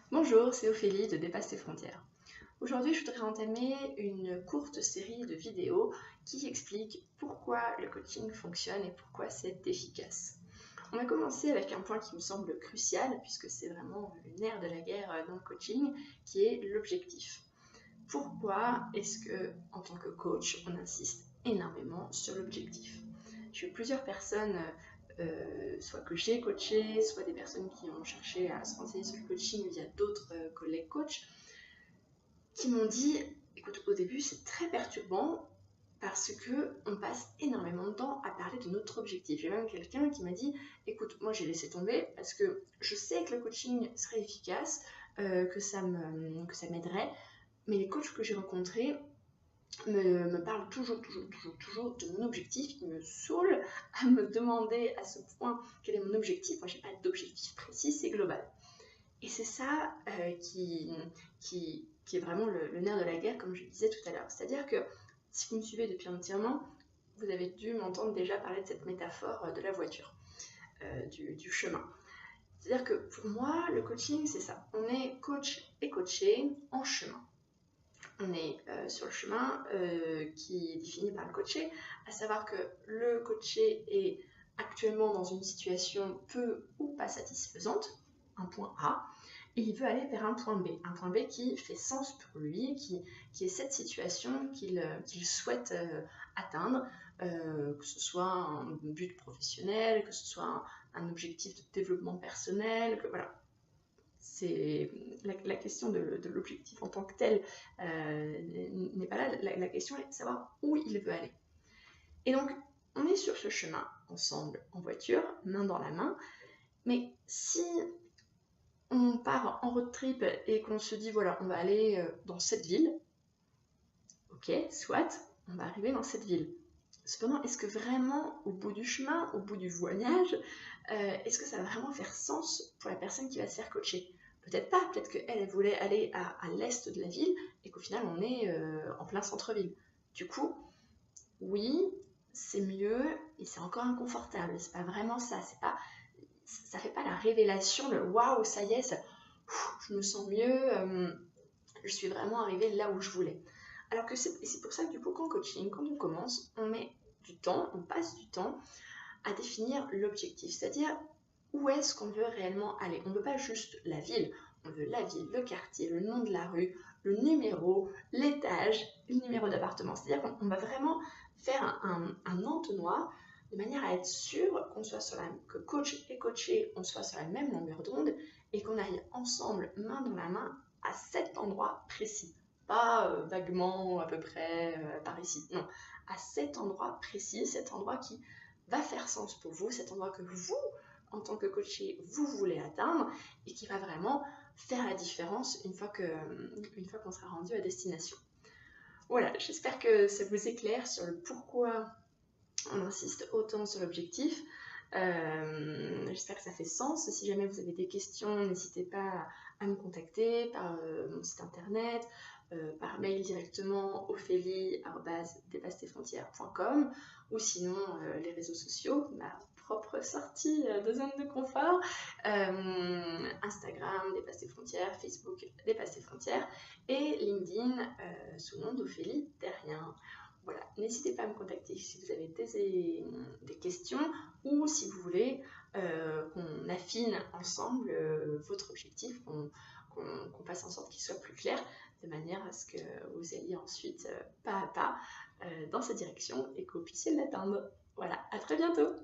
Bonjour, c'est Ophélie de Dépasse tes frontières. Aujourd'hui, je voudrais entamer une courte série de vidéos qui expliquent pourquoi le coaching fonctionne et pourquoi c'est efficace. On va commencer avec un point qui me semble crucial, puisque c'est vraiment le nerf de la guerre dans le coaching, qui est l'objectif. Pourquoi est-ce que, en tant que coach, on insiste énormément sur l'objectif? J'ai eu plusieurs personnes, soit que j'ai coachées, soit des personnes qui ont cherché à se renseigner sur le coaching via d'autres collègues coachs, qui m'ont dit, écoute, au début c'est très perturbant parce qu'on passe énormément de temps à parler de notre objectif. J'ai même quelqu'un qui m'a dit, écoute, moi j'ai laissé tomber parce que je sais que le coaching serait efficace, que ça m'aiderait, mais les coachs que j'ai rencontrés me parlent toujours de mon objectif, qui me saoule à me demander à ce point quel est mon objectif. Moi j'ai pas d'objectif précis, c'est global. Et c'est ça qui est vraiment le nerf de la guerre, comme je le disais tout à l'heure. C'est-à-dire que si vous me suivez depuis un petit moment, vous avez dû m'entendre déjà parler de cette métaphore de la voiture, du chemin. C'est-à-dire que pour moi, le coaching, c'est ça. On est coach et coaché en chemin. On est sur le chemin qui est défini par le coaché, à savoir que le coaché est actuellement dans une situation peu ou pas satisfaisante, un point A, et il veut aller vers un point B qui fait sens pour lui, qui est cette situation qu'il souhaite atteindre, que ce soit un but professionnel, que ce soit un objectif de développement personnel, que voilà. C'est la question de l'objectif en tant que tel n'est pas là. La question est de savoir où il veut aller. Et donc, on est sur ce chemin ensemble en voiture, main dans la main, mais si on part en road trip et qu'on se dit voilà, on va aller dans cette ville, ok, soit, on va arriver dans cette ville. Cependant, est-ce que vraiment, au bout du chemin, au bout du voyage, est-ce que ça va vraiment faire sens pour la personne qui va se faire coacher? Peut-être pas, peut-être qu'elle voulait aller à l'est de la ville et qu'au final on est en plein centre-ville. Du coup, oui, c'est mieux et c'est encore inconfortable. C'est pas vraiment ça, ça fait pas la révélation, le waouh, ça y est, je me sens mieux, je suis vraiment arrivée là où je voulais. Alors que c'est pour ça que du coup, qu'en coaching, quand on commence, on met du temps, on passe du temps à définir l'objectif, c'est-à-dire où est-ce qu'on veut réellement aller. On ne veut pas juste la ville, on veut la ville, le quartier, le nom de la rue, le numéro, l'étage, le numéro d'appartement. C'est-à-dire qu'on va vraiment faire un entonnoir de manière à être sûr qu'on soit sur que coach et coaché, on soit sur la même longueur d'onde et qu'on aille ensemble, main dans la main, à cet endroit précis. Pas vaguement, à peu près, par ici. Non, à cet endroit précis, cet endroit qui va faire sens pour vous, cet endroit que vous, en tant que coaché, vous voulez atteindre et qui va vraiment faire la différence une fois qu'on sera rendu à destination. Voilà, j'espère que ça vous éclaire sur le pourquoi on insiste autant sur l'objectif. J'espère que ça fait sens. Si jamais vous avez des questions, n'hésitez pas à me contacter par mon site internet, par mail directement ophélie@dépasse-tes-frontières.com ou sinon les réseaux sociaux, ma propre sortie de zone de confort, Instagram, Dépasse tes frontières, Facebook, Dépasse tes frontières et LinkedIn sous le nom d'Ophélie Terrien. Voilà, n'hésitez pas à me contacter si vous avez des questions ou si vous voulez qu'on affine ensemble votre objectif, qu'on fasse en sorte qu'il soit plus clair, de manière à ce que vous alliez ensuite pas à pas dans cette direction et que vous puissiez l'atteindre. Voilà, à très bientôt!